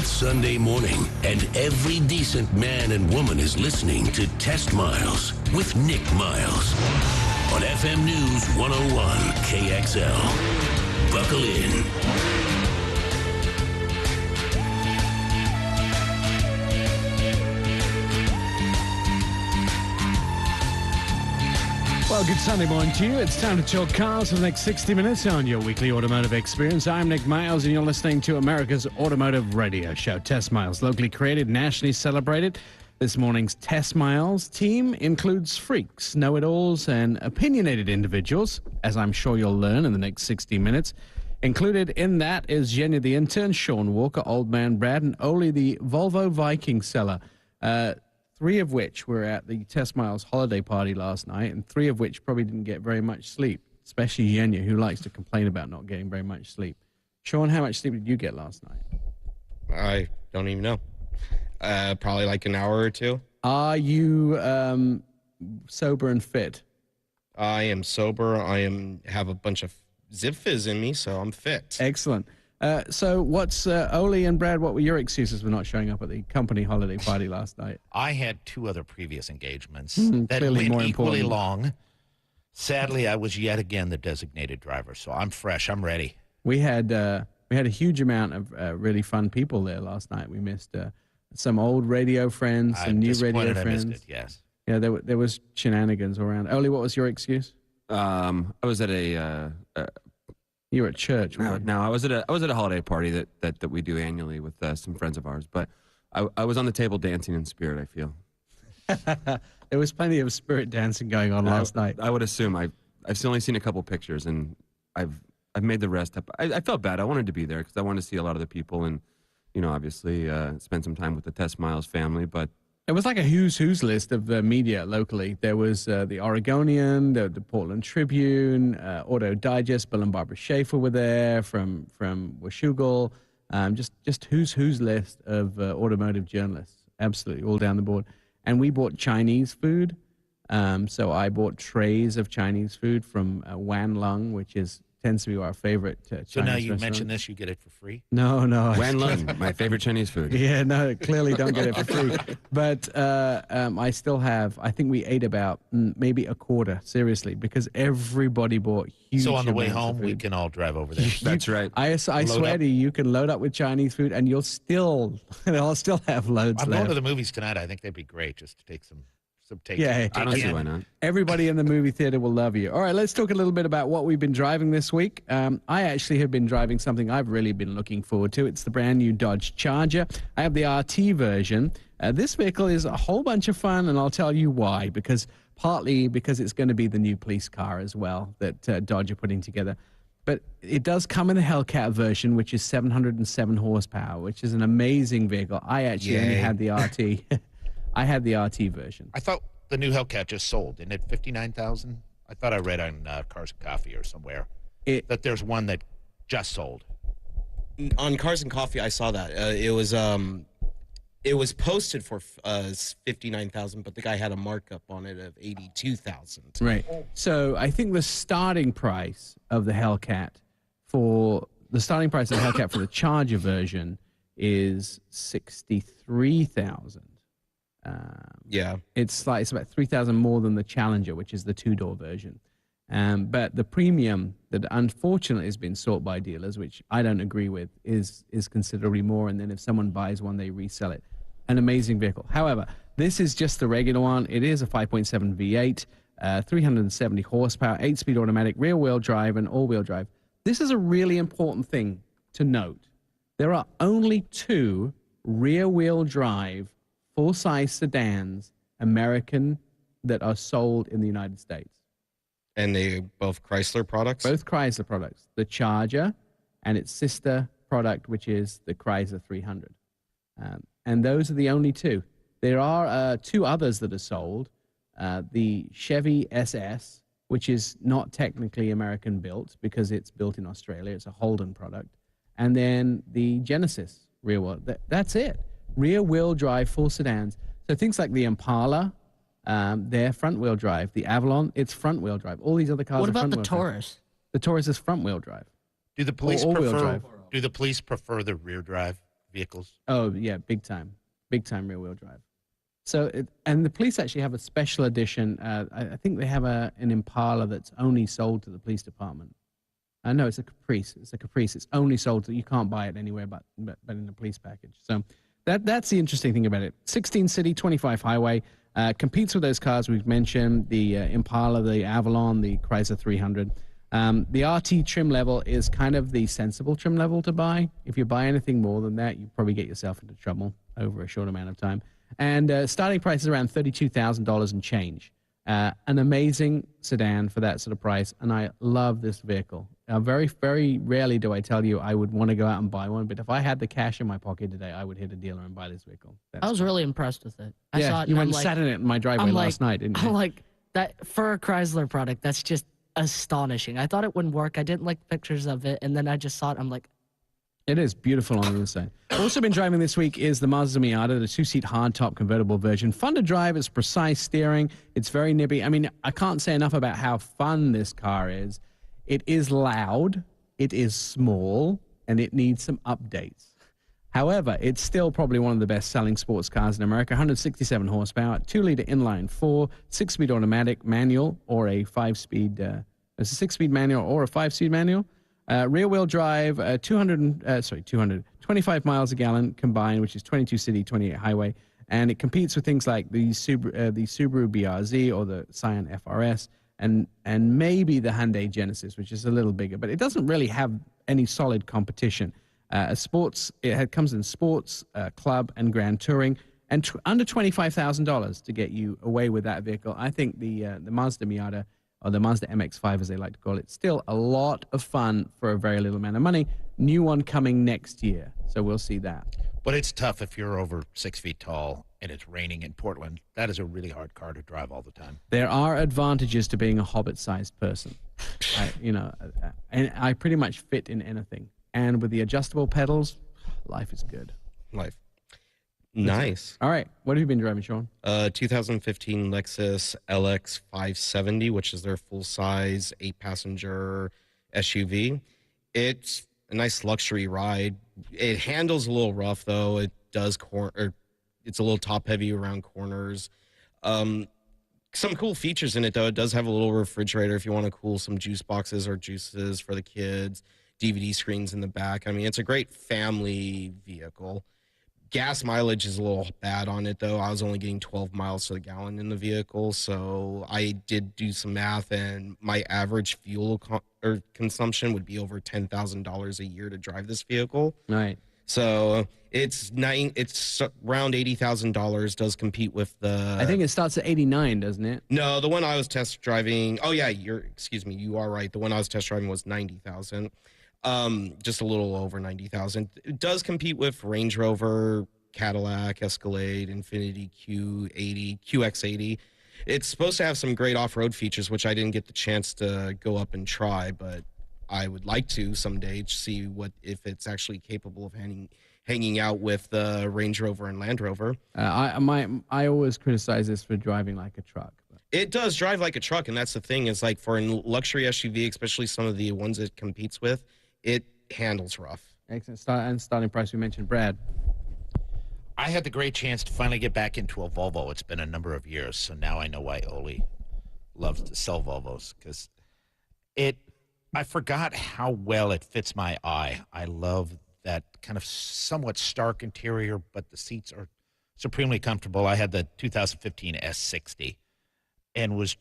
It's Sunday morning, and every decent man and woman is listening to TestMiles with Nick Miles on FM News 101 KXL. Buckle in. Well, good Sunday morning to you. It's time to talk cars for the next 60 minutes on your weekly automotive experience. I'm Nick Miles, and you're listening to America's automotive radio show, TestMiles. Locally created, nationally celebrated. This morning's TestMiles team includes freaks, know-it-alls, and opinionated individuals, as I'm sure you'll learn in the next 60 minutes. Included in that is Jenny the intern, Sean Walker, Old Man Brad, and Oli the Volvo Viking seller. Three of which were at the TestMiles holiday party last night, and three of which probably didn't get very much sleep, especially Yenya, who likes to complain about not getting very much sleep. Sean, how much sleep did you get last night? I don't even know. Probably like an hour or two. Are you sober and fit? I am sober. Have a bunch of Zip Fizz in me, so I'm fit. Excellent. So what's Oli and Brad, what were your excuses for not showing up at the company holiday party last night? I had two other previous engagements that clearly went more equally important. long. Sadly, I was yet again the designated driver, so I'm fresh. I'm ready. We had a huge amount of really fun people there last night. We missed some old radio friends, some new radio friends. I missed it, yes. Yeah, there was shenanigans around. Oli, what was your excuse? I was at a You were at church. no, I was at a holiday party that we do annually with some friends of ours. But I was on the table dancing in spirit, I feel. There was plenty of spirit dancing going on last night. I would assume. I've only seen a couple pictures, and I've made the rest up. I felt bad. I wanted to be there because I wanted to see a lot of the people, and obviously spend some time with the TestMiles family. But it was like a who's list of media locally. There was the Oregonian, the Portland Tribune, Auto Digest. Bill and Barbara Schaefer were there from Washougal. Just who's list of automotive journalists. Absolutely all down the board. And we bought Chinese food. So I bought trays of Chinese food from Wan Lung, which tends to be our favorite Chinese So now you restaurant. mention this, you get it for free? No. Wan Lun, my favorite Chinese food. Yeah, no, clearly don't get it for free. But I still have, I think we ate about maybe a quarter, seriously, because everybody bought huge So on the way amounts of home, we food. can all drive over there. That's right. I swear up. to you, you can load up with Chinese food and I'll still have loads I'm left. going to the movies tonight. I think they'd be great just to take some take. Yeah, I don't take see in. why not. Everybody in the movie theater will love you. All right, let's talk a little bit about what we've been driving this week. I actually have been driving something I've really been looking forward to. It's the brand new Dodge Charger. I have the RT version. This vehicle is a whole bunch of fun, and I'll tell you why. Partly because it's going to be the new police car as well that Dodge are putting together. But it does come in the Hellcat version, which is 707 horsepower, which is an amazing vehicle. I actually only Yay. had the RT. I had the RT version. I thought the new Hellcat just sold. Isn't it 59,000? I thought I read on Cars and Coffee or somewhere that there's one that just sold. On Cars and Coffee, I saw that. It was posted for 59,000, but the guy had a markup on it of 82,000. Right. So I think the starting price of the Hellcat for the Charger version is 63,000. Yeah. It's about 3,000 more than the Challenger, which is the two-door version. But the premium that unfortunately has been sought by dealers, which I don't agree with, is considerably more. And then if someone buys one, they resell it. An amazing vehicle. However, this is just the regular one. It is a 5.7 V8, 370 horsepower, 8-speed automatic, rear-wheel drive, and all-wheel drive. This is a really important thing to note. There are only two rear-wheel drive full-size sedans, American, that are sold in the United States. And they both Chrysler products? Both Chrysler products. The Charger and its sister product, which is the Chrysler 300. And those are the only two. There are two others that are sold. The Chevy SS, which is not technically American built because it's built in Australia. It's a Holden product. And then the Genesis rear-wheel. That's it. Rear-wheel drive full sedans. So things like the Impala, they're front-wheel drive. The Avalon, it's front-wheel drive. All these other cars What are about the front-wheel drive. Taurus? The Taurus is front-wheel drive. Do the police all-wheel prefer? drive. Do the police prefer the rear drive vehicles? Oh, yeah, big time rear-wheel drive. So, and the police actually have a special edition. I think they have an Impala that's only sold to the police department. No, it's a Caprice. It's only sold you can't buy it anywhere but in the police package. So that's the interesting thing about it. 16 city, 25 highway. Competes with those cars we've mentioned, the Impala, the Avalon, the Chrysler 300. The RT trim level is kind of the sensible trim level to buy. If you buy anything more than that, you probably get yourself into trouble over a short amount of time. And starting price is around $32,000 and change. An amazing sedan for that sort of price, and I love this vehicle. Very, very rarely do I tell you I would want to go out and buy one, but if I had the cash in my pocket today, I would hit a dealer and buy this vehicle. I was really impressed with it. I yeah, saw it you and went I'm and sat in it in my driveway last night, didn't you? I'm like, that for a Chrysler product, that's just astonishing. I thought it wouldn't work. I didn't like pictures of it, and then I just saw it. I'm like, it is beautiful on the inside. Also been driving this week is the Mazda Miata, the two-seat hardtop convertible version. Fun to drive. It's precise steering. It's very nippy. I mean, I can't say enough about how fun this car is. It is loud. It is small, and it needs some updates. However, it's still probably one of the best-selling sports cars in America. 167 horsepower, 2-liter inline-4, 6-speed automatic manual, or a 5-speed. It's a 6-speed manual or a 5-speed manual. Rear-wheel drive, 225 miles a gallon combined, which is 22 city, 28 highway, and it competes with things like the Subaru BRZ or the Scion FRS, and maybe the Hyundai Genesis, which is a little bigger, but it doesn't really have any solid competition. It comes in sports, club, and grand touring, and under $25,000 to get you away with that vehicle. I think the Mazda Miata, or the Mazda MX-5 as they like to call it, still a lot of fun for a very little amount of money. New one coming next year, so we'll see that. But it's tough if you're over 6 feet tall and it's raining in Portland. That is a really hard car to drive all the time. There are advantages to being a hobbit-sized person. And I pretty much fit in anything. And with the adjustable pedals, life is good. Life. Nice. All right. What have you been driving, Sean? 2015 Lexus LX 570, which is their full-size 8-passenger SUV. It's a nice luxury ride. It handles a little rough, though. It does it's a little top-heavy around corners. Some cool features in it, though. It does have a little refrigerator if you want to cool some juice boxes or juices for the kids. DVD screens in the back. I mean, it's a great family vehicle. Gas mileage is a little bad on it, though. I was only getting 12 miles to the gallon in the vehicle, so I did do some math, and my average fuel consumption would be over $10,000 a year to drive this vehicle. Right. So it's around $80,000. Does compete with the. I think it starts at 89, doesn't it? No, the one I was test driving. Oh yeah, excuse me. You are right. The one I was test driving was 90,000. Just a little over 90,000. It does compete with Range Rover, Cadillac, Escalade, Infiniti Q80, QX80. It's supposed to have some great off-road features, which I didn't get the chance to go up and try, but I would like to someday to see if it's actually capable of hanging out with the Range Rover and Land Rover. I always criticize this for driving like a truck. It does drive like a truck, and that's the thing. Is like for a luxury SUV, especially some of the ones it competes with, it handles rough. Excellent. Starting price we mentioned, Brad. I had the great chance to finally get back into a Volvo. It's been a number of years, so now I know why Oli loves to sell Volvos, because I forgot how well it fits my eye. I love that kind of somewhat stark interior, but the seats are supremely comfortable. I had the 2015 S60 and was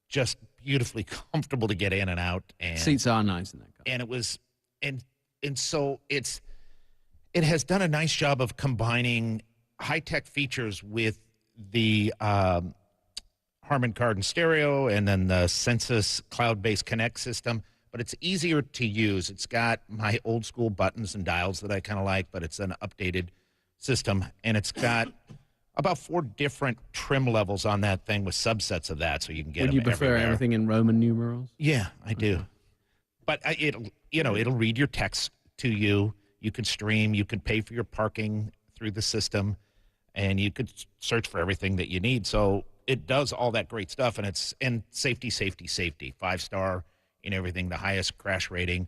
just beautifully comfortable to get in and out. And seats are nice in that car. And it was, and so it has done a nice job of combining high-tech features with the Harman Kardon stereo and then the Sensus cloud-based Connect system. But it's easier to use. It's got my old school buttons and dials that I kind of like, but it's an updated system. And it's got about 4 different trim levels on that thing with subsets of that, so you can get them everywhere. Would you prefer everything in Roman numerals? Yeah, I do. But it'll read your text to you. You can stream. You can pay for your parking through the system, and you could search for everything that you need. So it does all that great stuff, and it's safety, 5-star in everything, the highest crash rating,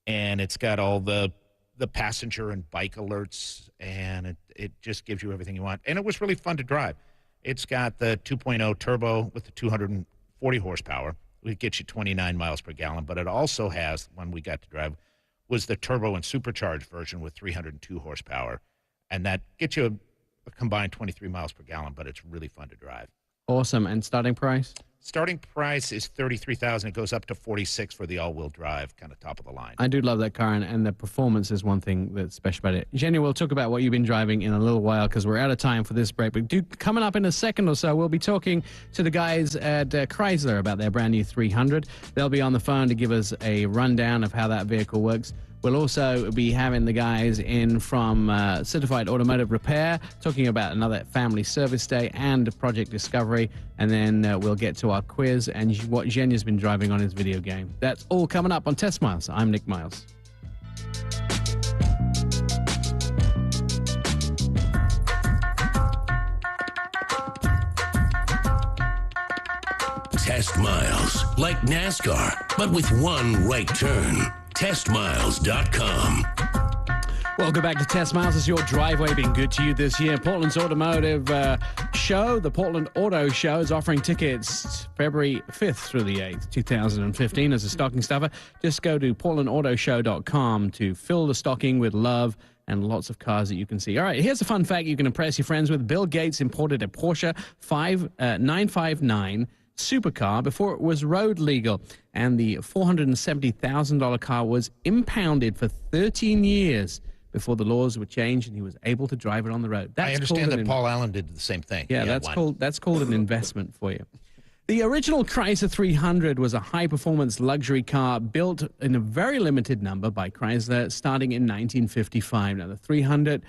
and it's got all the the passenger and bike alerts, and it just gives you everything you want. And it was really fun to drive. It's got the 2.0 turbo with the 240 horsepower. It gets you 29 miles per gallon, but it also has, one we got to drive, was the turbo and supercharged version with 302 horsepower. And that gets you a combined 23 miles per gallon, but it's really fun to drive. Awesome. And starting price? Starting price is $33,000. It goes up to $46,000 for the all-wheel drive, kind of top of the line. I do love that car, and the performance is one thing that's special about it. Jenny, we'll talk about what you've been driving in a little while because we're out of time for this break. But coming up in a second or so, we'll be talking to the guys at Chrysler about their brand new 300. They'll be on the phone to give us a rundown of how that vehicle works. We'll also be having the guys in from Certified Automotive Repair, talking about another family service day and Project Discovery. And then we'll get to our quiz and what Jenya's been driving on his video game. That's all coming up on Test Miles. I'm Nick Miles. Test Miles, like NASCAR, but with one right turn. TestMiles.com. Welcome back to Test Miles. Has your driveway been good to you this year? Portland's Automotive Show, the Portland Auto Show, is offering tickets February 5th through the 8th, 2015 as a stocking stuffer. Just go to portlandautoshow.com to fill the stocking with love and lots of cars that you can see. All right, here's a fun fact you can impress your friends with. Bill Gates imported a Porsche 959 supercar before it was road legal, and the $470,000 car was impounded for 13 years before the laws were changed and he was able to drive it on the road. I understand that Paul Allen did the same thing. Yeah, that's called an investment for you. The original Chrysler 300 was a high-performance luxury car built in a very limited number by Chrysler starting in 1955. Now, the 300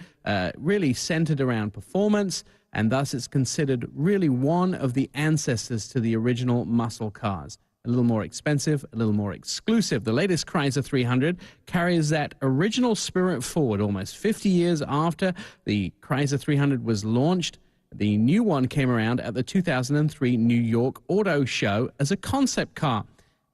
really centered around performance, and thus it's considered really one of the ancestors to the original muscle cars. A little more expensive, a little more exclusive. The latest Chrysler 300 carries that original spirit forward almost 50 years after the Chrysler 300 was launched. The new one came around at the 2003 New York Auto Show as a concept car.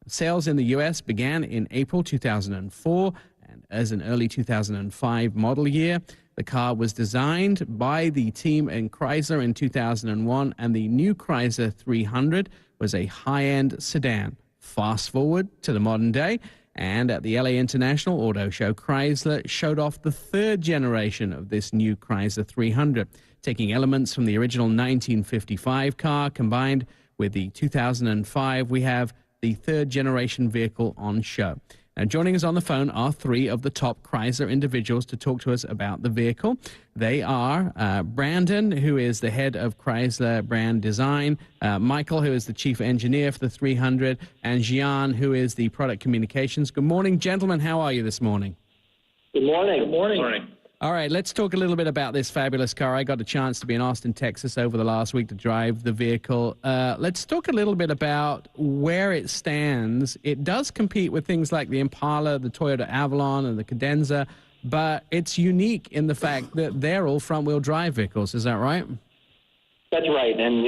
Sales in the U.S. began in April 2004, and as an early 2005 model year. The car was designed by the team in Chrysler in 2001, and the new Chrysler 300 was a high-end sedan. Fast forward to the modern day, and at the LA International Auto Show, Chrysler showed off the third generation of this new Chrysler 300, taking elements from the original 1955 car combined with the 2005. We have the third generation vehicle on show. Now, joining us on the phone are three of the top Chrysler individuals to talk to us about the vehicle. They are Brandon, who is the head of Chrysler brand design, Michael, who is the chief engineer for the 300, and Gian, who is the product communications. Good morning, gentlemen. How are you this morning? Good morning. Good morning. Good morning. All right, let's talk a little bit about this fabulous car. I got a chance to be in Austin, Texas over the last week to drive the vehicle. Let's talk a little bit about where it stands. It does compete with things like the Impala, the Toyota Avalon, and the Cadenza, but it's unique in the fact that they're all front-wheel drive vehicles. Is that right? That's right. And,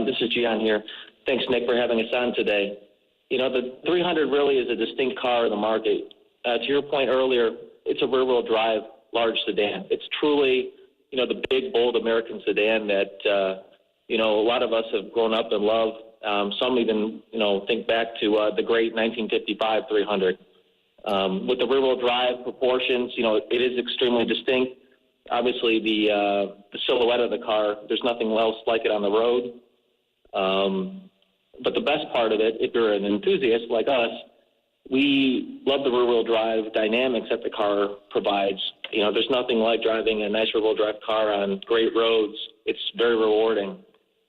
this is Gian here. Thanks, Nick, for having us on today. The 300 really is a distinct car in the market. To your point earlier, it's a rear-wheel drive large sedan. It's truly, the big, bold American sedan that, a lot of us have grown up and love. Some even, think back to the great 1955 300. With the rear-wheel drive proportions, it is extremely distinct. Obviously, the silhouette of the car, there's nothing else like it on the road. But the best part of it, if you're an enthusiast like us, we love the rear-wheel drive dynamics that the car provides. There's nothing like driving a nice rear-wheel drive car on great roads. It's very rewarding.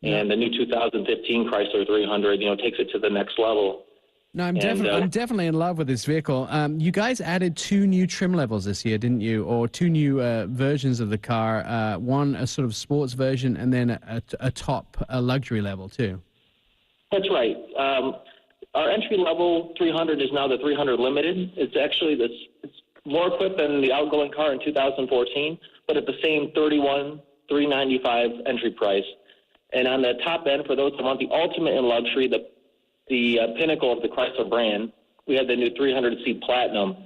And the new 2015 Chrysler 300, takes it to the next level. No, I'm definitely in love with this vehicle. You guys added two new trim levels this year, didn't you? Or two new versions of the car. One, a sort of sports version, and then a top luxury level, too. That's right. Our entry-level 300 is now the 300 Limited. It's actually it's more equipped than the outgoing car in 2014, but at the same $31,395 entry price. And on the top end, for those that want the ultimate in luxury, the pinnacle of the Chrysler brand, we have the new 300C Platinum.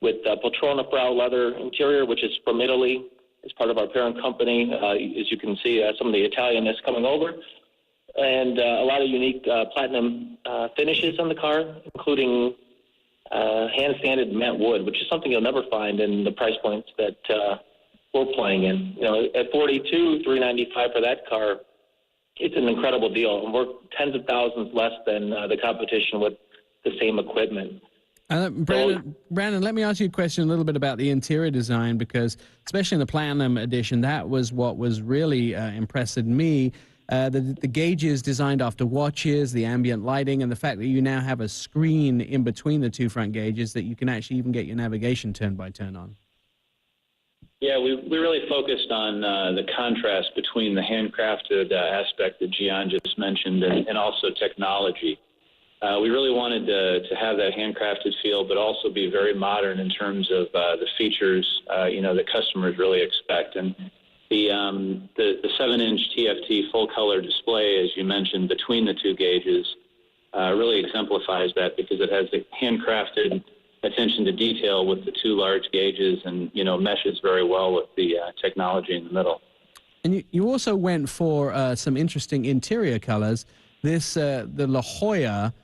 with Poltrona Frau leather interior, which is from Italy. It's part of our parent company. As you can see, some of the Italian is coming over. And a lot of unique platinum finishes on the car, including hand-sanded matte wood, which is something you'll never find in the price points that we're playing in. At $42,395 for that car, it's an incredible deal. And we're tens of thousands less than the competition with the same equipment. Brandon, let me ask you a question a little bit about the interior design, because especially in the Platinum Edition, that was what was really impressed me. The gauges designed after watches, the ambient lighting, and the fact that you now have a screen in between the two front gauges that you can actually even get your navigation turn by turn on. Yeah, we really focused on the contrast between the handcrafted aspect that Gian just mentioned and also technology. We really wanted to have that handcrafted feel, but also be very modern in terms of the features, that customers really expect. And the 7-inch TFT full-color display, as you mentioned, between the two gauges really exemplifies that, because it has the handcrafted attention to detail with the two large gauges and, meshes very well with the technology in the middle. And you also went for some interesting interior colors. The La Jolla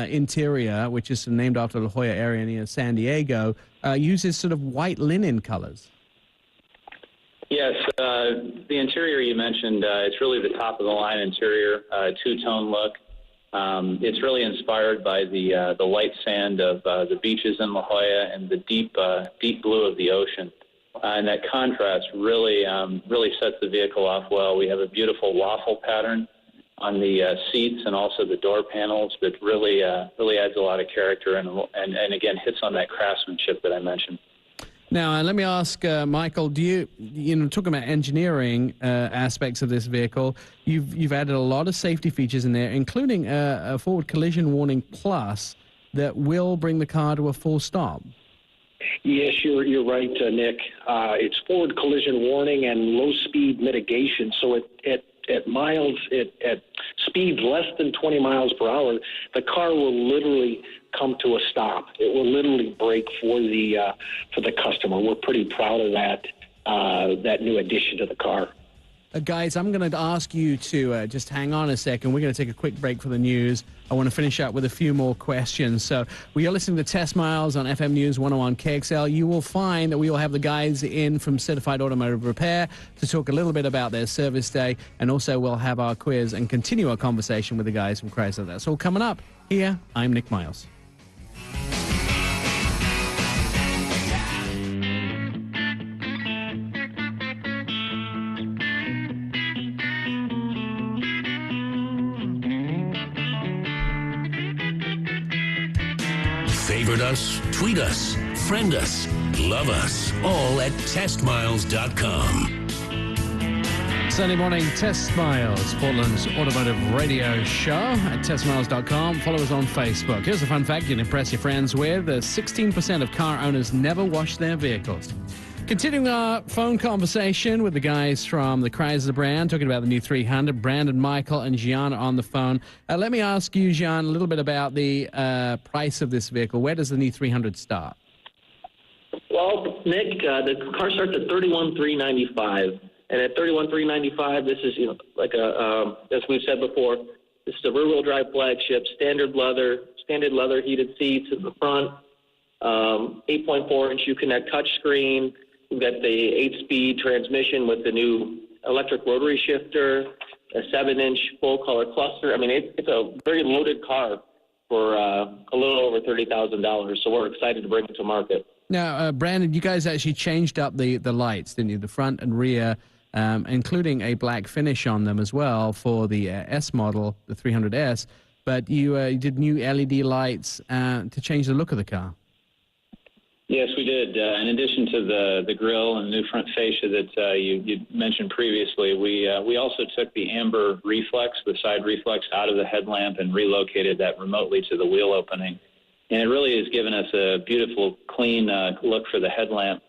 interior, which is named after La Jolla area near San Diego, uses sort of white linen colors. Yes, the interior you mentioned, it's really the top-of-the-line interior, two-tone look. It's really inspired by the light sand of the beaches in La Jolla and the deep blue of the ocean. And that contrast really sets the vehicle off well. We have a beautiful waffle pattern on the seats and also the door panels that really adds a lot of character and again hits on that craftsmanship that I mentioned. Now, let me ask Michael, do you talking about engineering aspects of this vehicle, you've added a lot of safety features in there, including a forward collision warning plus that will bring the car to a full stop. Yes, you're right, Nick. It's forward collision warning and low speed mitigation. So at speeds less than 20 miles per hour, the car will literally come to a stop. It will literally brake for the customer. We're pretty proud of that new addition to the car. Guys, I'm going to ask you to just hang on a second. We're going to take a quick break for the news. I want to finish up with a few more questions. So we are listening to Test Miles on FM News 101 KXL. You will find that we will have the guys in from Certified Automotive Repair to talk a little bit about their service day, and also we'll have our quiz and continue our conversation with the guys from Chrysler. That's all coming up here. I'm Nick Miles. Favorite us, tweet us, friend us, love us, all at testmiles.com. Sunday morning, Test Miles, Portland's automotive radio show at testmiles.com. Follow us on Facebook. Here's a fun fact you'd impress your friends with. 16% of car owners never wash their vehicles. Continuing our phone conversation with the guys from the Chrysler brand, talking about the new 300, Brandon, Michael, and Gian are on the phone. Let me ask you, Gian, a little bit about the price of this vehicle. Where does the new 300 start? Well, Nick, the car starts at $31,395, and at $31,395, this is as we've said before, this is a rear-wheel drive flagship, standard leather heated seats in the front, 8.4-inch Uconnect touchscreen. We've got the 8-speed transmission with the new electric rotary shifter, a 7-inch full-color cluster. I mean, it's a very loaded car for a little over $30,000, so we're excited to bring it to market. Now, Brandon, you guys actually changed up the lights, didn't you? The front and rear, including a black finish on them as well for the S model, the 300S. But you did new LED lights to change the look of the car. Yes, we did. In addition to the grille and the new front fascia that you mentioned previously, we also took the amber reflex, the side reflex, out of the headlamp and relocated that remotely to the wheel opening. And it really has given us a beautiful, clean look for the headlamp.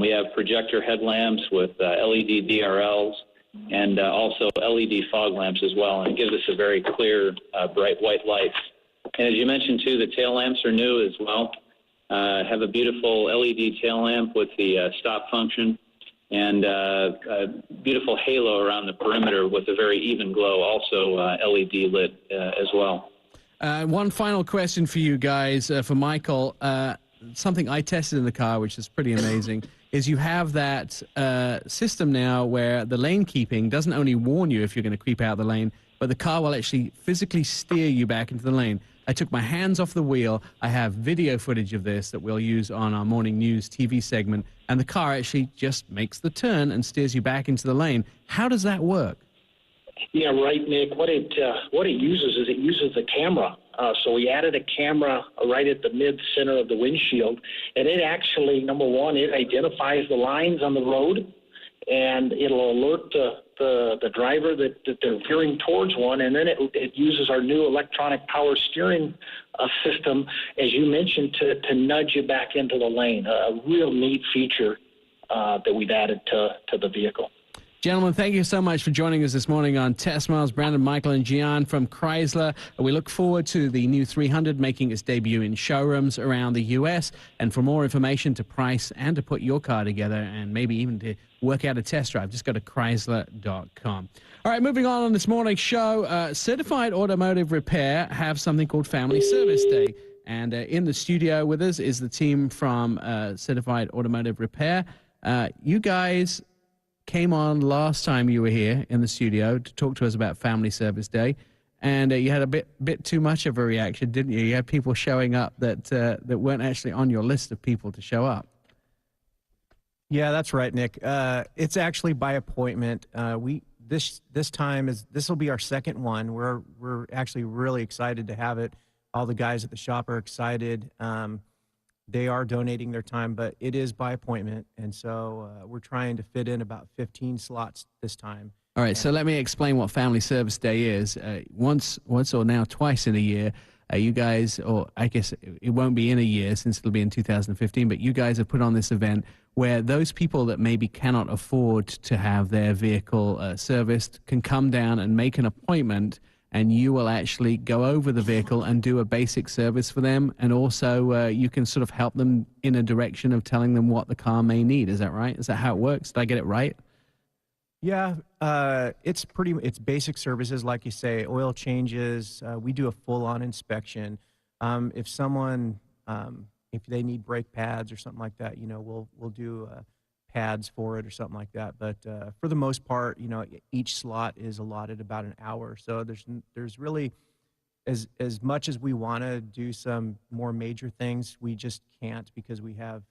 We have projector headlamps with LED DRLs and also LED fog lamps as well, and it gives us a very clear, bright white light. And as you mentioned, too, the tail lamps are new as well. have a beautiful LED tail lamp with the stop function, and a beautiful halo around the perimeter with a very even glow, also LED lit as well. One final question for you guys, for Michael. Something I tested in the car, which is pretty amazing, is you have that system now where the lane keeping doesn't only warn you if you're going to creep out the lane, but the car will actually physically steer you back into the lane. I took my hands off the wheel. I have video footage of this that we'll use on our morning news TV segment, and the car actually just makes the turn and steers you back into the lane. How does that work? Yeah, right, Nick. What it uses is it uses the camera. So we added a camera right at the mid-center of the windshield, and it actually, number one, it identifies the lines on the road, and it'll alert the driver that they're veering towards one, and then it uses our new electronic power steering system, as you mentioned, to nudge you back into the lane. A real neat feature that we've added to the vehicle. Gentlemen, thank you so much for joining us this morning on Test Miles. Brandon, Michael, and Gian from Chrysler. We look forward to the new 300 making its debut in showrooms around the U.S. And for more information to price and to put your car together and maybe even to work out a test drive, just go to Chrysler.com. All right, moving on this morning's show, Certified Automotive Repair have something called Family Service Day. And in the studio with us is the team from Certified Automotive Repair. You guys came on last time you were here in the studio to talk to us about Family Service Day, and you had a bit too much of a reaction, didn't you? You had people showing up that weren't actually on your list of people to show up. Yeah, that's right, Nick. It's actually by appointment. This will be our second one. We're actually really excited to have it. All the guys at the shop are excited. They are donating their time, but it is by appointment, and so we're trying to fit in about 15 slots this time. All right, so let me explain what Family Service Day is. Once or now twice in a year, you guys, or I guess it won't be in a year since it'll be in 2015, but you guys have put on this event where those people that maybe cannot afford to have their vehicle serviced can come down and make an appointment, and you will actually go over the vehicle and do a basic service for them. And also you can sort of help them in a direction of telling them what the car may need. Is that right? Is that how it works? Did I get it right? Yeah, it's basic services, like you say, oil changes. We do a full-on inspection. If someone, if they need brake pads or something like that, we'll do pads for it or something like that. But for the most part, each slot is allotted about an hour. So there's really, as much as we want to do some more major things, we just can't, because we have,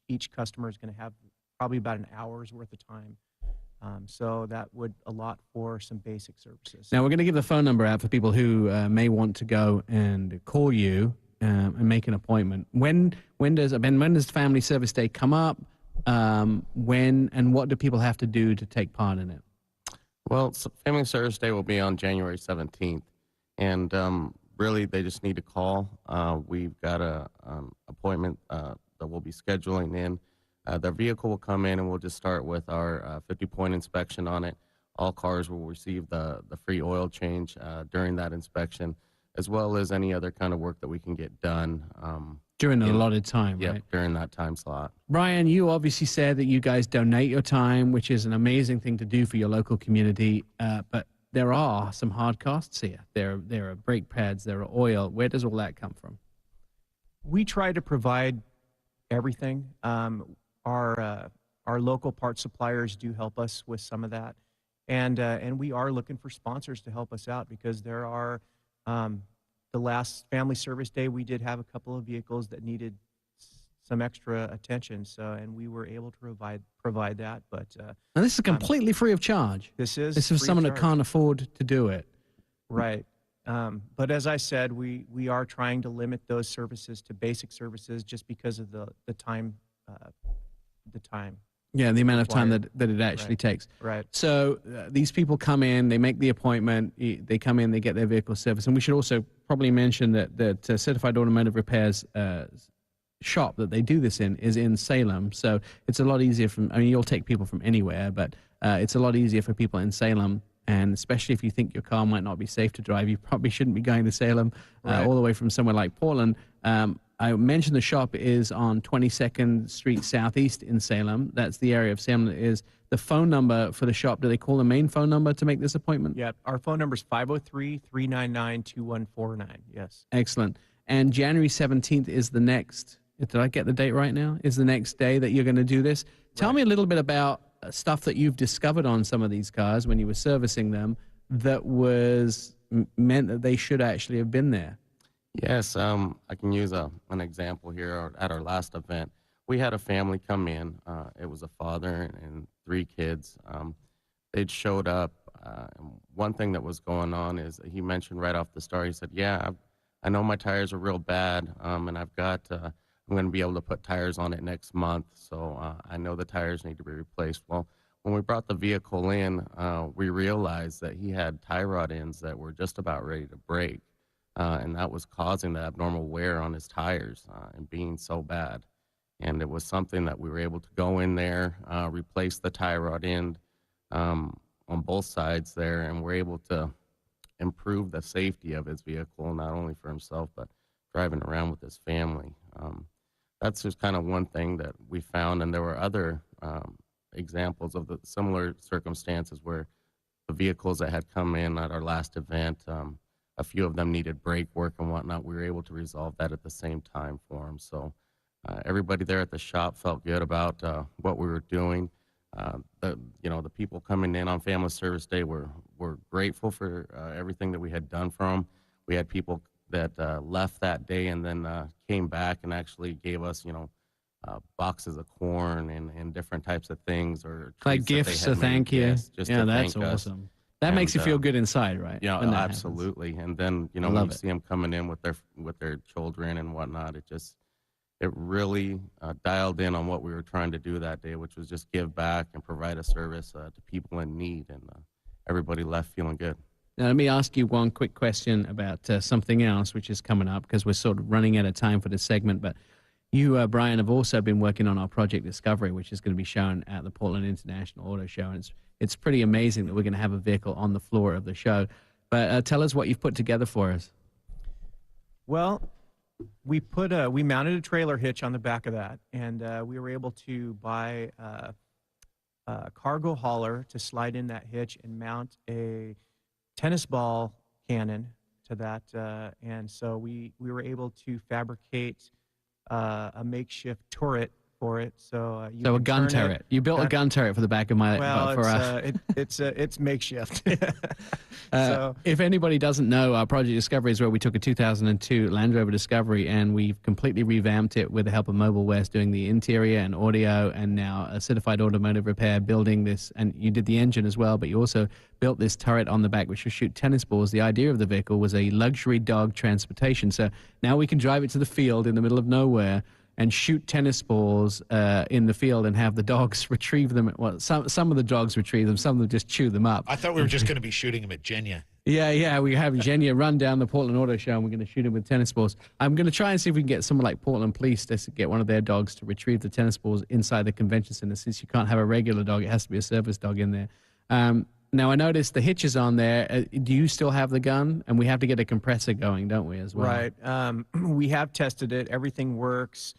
each customer is going to have probably about an hour's worth of time. So that would allot for some basic services. Now, we're going to give the phone number out for people who may want to go and call you and make an appointment. When does Family Service Day come up? When and what do people have to do to take part in it? Well, Family Service Day will be on January 17th, and really they just need to call. We've got a appointment that we'll be scheduling in. The vehicle will come in, and we'll just start with our 50-point inspection on it. All cars will receive the free oil change during that inspection, as well as any other kind of work that we can get done. During an allotted time, yep, right? During that time slot. Brian, you obviously said that you guys donate your time, which is an amazing thing to do for your local community, but there are some hard costs here. There are brake pads, there are oil. Where does all that come from? We try to provide everything. Our local parts suppliers do help us with some of that, and we are looking for sponsors to help us out, because there are the last Family Service Day we did have a couple of vehicles that needed some extra attention, and we were able to provide that. But and this is completely free of charge. This is for someone that can't afford to do it, right? But as I said, we are trying to limit those services to basic services, just because of the time. Yeah, the amount of time that it actually takes. Right. So these people come in, they make the appointment, they come in, they get their vehicle serviced. And we should also probably mention that Certified Automotive Repairs shop that they do this in is in Salem. So it's a lot easier you'll take people from anywhere, but it's a lot easier for people in Salem. And especially if you think your car might not be safe to drive, you probably shouldn't be going to Salem all the way from somewhere like Portland. I mentioned the shop is on 22nd Street Southeast in Salem. That's the area of Salem that is. The phone number for the shop, do they call the main phone number to make this appointment? Yeah, our phone number is 503-399-2149. Yes. Excellent. And January 17th is the next, did I get the date right now? Is the next day that you're going to do this. Tell me a little bit about stuff that you've discovered on some of these cars when you were servicing them that was meant that they should actually have been there. Yes, I can use an example here. At our last event, we had a family come in. It was a father and 3 kids. They'd showed up. And one thing that was going on is he mentioned right off the start, he said, yeah, I know my tires are real bad, and I'm going to be able to put tires on it next month, so I know the tires need to be replaced. Well, when we brought the vehicle in, we realized that he had tie rod ends that were just about ready to break. And that was causing the abnormal wear on his tires and being so bad. And it was something that we were able to go in there, replace the tie rod end on both sides there, and we're able to improve the safety of his vehicle, not only for himself, but driving around with his family. That's just kind of one thing that we found, and there were other examples of the similar circumstances where the vehicles that had come in at our last event, a few of them needed brake work and whatnot. We were able to resolve that at the same time for them. So everybody there at the shop felt good about what we were doing. The people coming in on Family Service Day were grateful for everything that we had done for them. We had people that left that day and then came back and actually gave us, boxes of corn and different types of things, or like gifts to thank you. Yeah, that's awesome. That makes you feel good inside, right? Yeah, absolutely. And then when you see them coming in with their children and whatnot, it really dialed in on what we were trying to do that day, which was just give back and provide a service to people in need, and everybody left feeling good. Now, let me ask you one quick question about something else, which is coming up, because we're sort of running out of time for this segment. But you, Brian, have also been working on our Project Discovery, which is going to be shown at the Portland International Auto Show. And it's pretty amazing that we're going to have a vehicle on the floor of the show. But tell us what you've put together for us. Well, we mounted a trailer hitch on the back of that, and we were able to buy a cargo hauler to slide in that hitch and mount a tennis ball cannon to that. And so we were able to fabricate a makeshift turret for it. So a gun turret. You built a gun turret for the back of my. Well, for us. It's makeshift. So, if anybody doesn't know, our Project Discovery is where we took a 2002 Land Rover Discovery and we've completely revamped it with the help of Mobile West, doing the interior and audio, and now a certified automotive repair, building this. And you did the engine as well, but you also built this turret on the back which will shoot tennis balls. The idea of the vehicle was a luxury dog transportation. So now we can drive it to the field in the middle of nowhere and shoot tennis balls in the field and have the dogs retrieve them. Well, some of the dogs retrieve them, some of them just chew them up. I thought we were just going to be shooting them at Genya. Yeah, we have Genya run down the Portland Auto Show and we're going to shoot him with tennis balls. I'm going to try and see if we can get someone like Portland Police to get one of their dogs to retrieve the tennis balls inside the convention center. Since you can't have a regular dog, it has to be a service dog in there. Now, I noticed the hitch is on there. Do you still have the gun? And we have to get a compressor going, don't we, as well? Right. We have tested it. Everything works.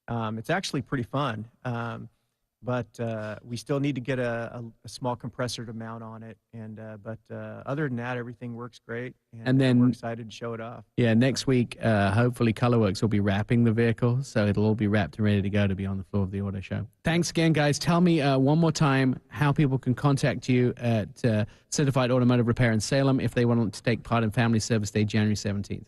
It's actually pretty fun, but we still need to get a small compressor to mount on it. But other than that, everything works great, and then we're excited to show it off. Yeah, next week, hopefully ColorWorks will be wrapping the vehicle, so it'll all be wrapped and ready to go to be on the floor of the auto show. Thanks again, guys. Tell me one more time how people can contact you at Certified Automotive Repair in Salem if they want to take part in Family Service Day, January 17th.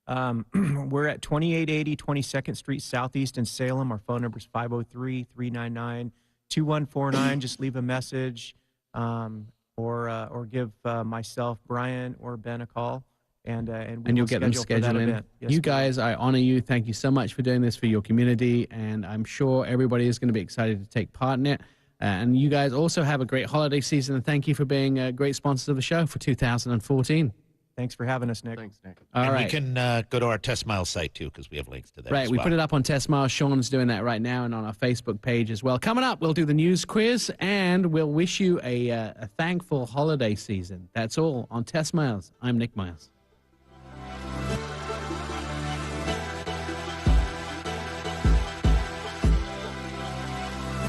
We're at 2880 22nd Street Southeast in Salem. Our phone number is 503-399-2149. Just leave a message or give myself, Brian, or Ben a call, and you'll get them scheduled in. Yes, you guys, I honor you. Thank you so much for doing this for your community, and I'm sure everybody is going to be excited to take part in it. And you guys also have a great holiday season, and thank you for being great sponsors of the show for 2014. Thanks for having us, Nick. Thanks, Nick. All right. You can go to our TestMiles site, too, because we have links to that. Right. We put it up on TestMiles. Sean's doing that right now, and on our Facebook page as well. Coming up, we'll do the news quiz, and we'll wish you a thankful holiday season. That's all on TestMiles. I'm Nick Miles.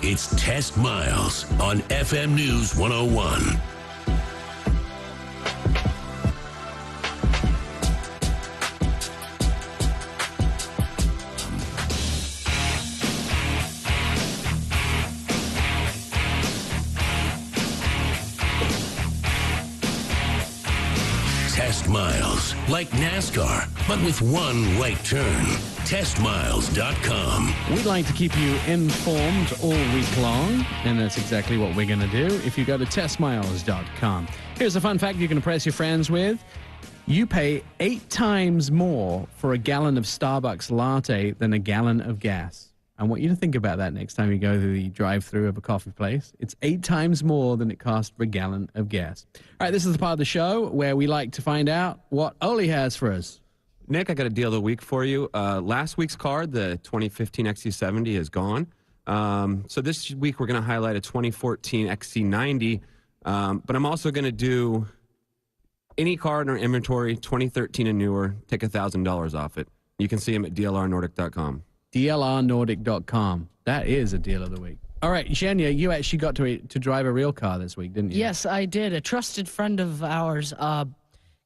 It's Test Miles on FM News 101. Test Miles, like NASCAR, but with one right turn. TestMiles.com. We'd like to keep you informed all week long, and that's exactly what we're going to do if you go to TestMiles.com. Here's a fun fact you can impress your friends with. You pay 8 times more for a gallon of Starbucks latte than a gallon of gas. I want you to think about that next time you go through the drive-thru of a coffee place. It's 8 times more than it costs for a gallon of gas. All right, this is the part of the show where we like to find out what Oli has for us. Nick, I got a deal of the week for you. Last week's card, the 2015 XC70, is gone. So this week we're going to highlight a 2014 XC90. But I'm also going to do any car in our inventory, 2013 and newer, take $1,000 off it. You can see them at dlrnordic.com. dlrnordic.com. That is a deal of the week. All right, Zhenya, you actually got to drive a real car this week, didn't you? Yes, I did. A trusted friend of ours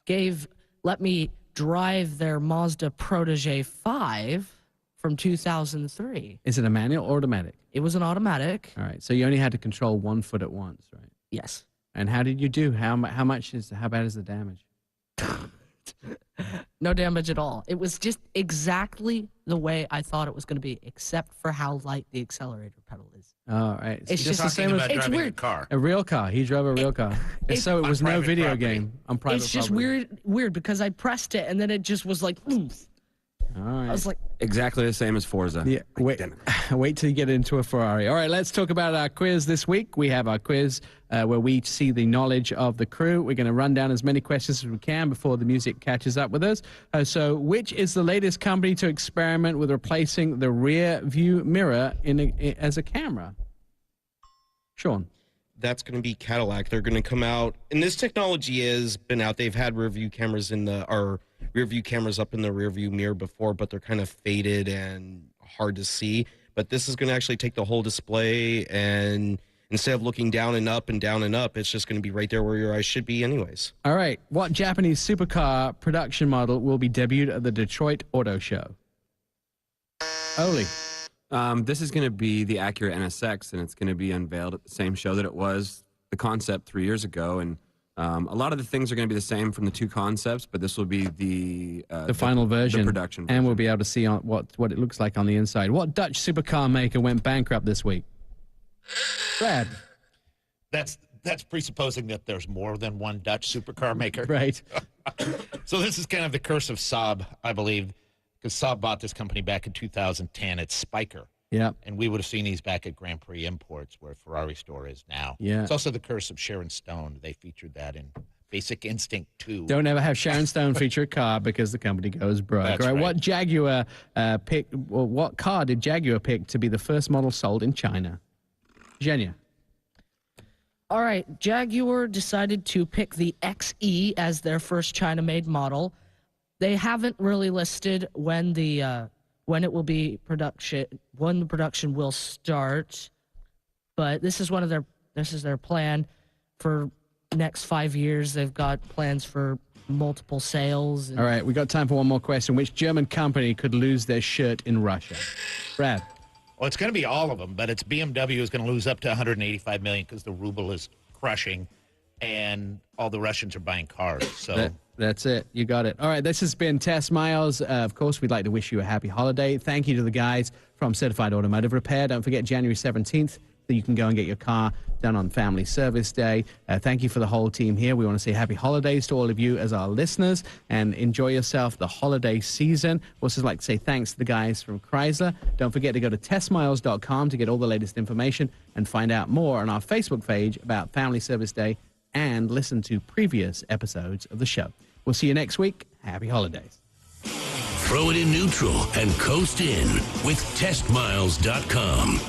let me drive their Mazda Protege 5 from 2003. Is it a manual or automatic? It was an automatic. All right, so you only had to control one foot at once, right? Yes. And how did you do? How bad is the damage? No damage at all. It was just exactly the way I thought it was going to be, except for how light the accelerator pedal is. All right. It's just the same as it's weird. A real car. He drove a real car. So it was no video game on private It's just property. weird because I pressed it and then it just was like, oof. All right. I was like, Exactly the same as Forza. yeah. Wait till you get into a Ferrari. All right, let's talk about our quiz this week. We have our quiz where we see the knowledge of the crew. We're going to run down as many questions as we can before the music catches up with us. So which is the latest company to experiment with replacing the rear view mirror as a camera? Sean. That's going to be Cadillac. They're going to come out, and this technology has been out. They've had rear view cameras rear view cameras up in the rear view mirror before, but they're kind of faded and hard to see. But this is going to actually take the whole display, and instead of looking down and up, it's just going to be right there where your eyes should be anyways. All right. What Japanese supercar production model will be debuted at the Detroit Auto Show? Oli. This is going to be the Acura NSX, and it's going to be unveiled at the same show that it was, the concept, 3 years ago. And a lot of the things are going to be the same from the two concepts, but this will be the final version, the production version. And we'll be able to see on what it looks like on the inside. What Dutch supercar maker went bankrupt this week? Brad. That's presupposing that there's more than one Dutch supercar maker. Right. So this is kind of the curse of Saab, I believe, because Saab bought this company back in 2010. It's Spyker. Yeah. And we would have seen these back at Grand Prix Imports, where Ferrari store is now. Yeah. It's also the curse of Sharon Stone. They featured that in Basic Instinct 2. Don't ever have Sharon Stone feature a car because the company goes broke. That's right. right. What Jaguar what car did Jaguar pick to be the first model sold in China? Zhenya. all right, Jaguar decided to pick the XE as their first China-made model. They haven't really listed when the when the production will start, but this is their plan for next 5 years. They've got plans for multiple sales. All right, we got time for one more question. Which German company could lose their shirt in Russia? Brad. Well, it's going to be all of them, but it's BMW is going to lose up to $185 million because the ruble is crushing, and all the Russians are buying cars. So that's it. You got it. All right, this has been Test Miles. Of course, we'd like to wish you a happy holiday. Thank you to the guys from Certified Automotive Repair. Don't forget January 17th. That you can go and get your car done on Family Service Day. Thank you for the whole team here. We want to say happy holidays to all of you as our listeners, and enjoy yourself the holiday season. We also like to say thanks to the guys from Chrysler. Don't forget to go to testmiles.com to get all the latest information and find out more on our Facebook page about Family Service Day and listen to previous episodes of the show. We'll see you next week. Happy holidays. Throw it in neutral and coast in with TestMiles.com.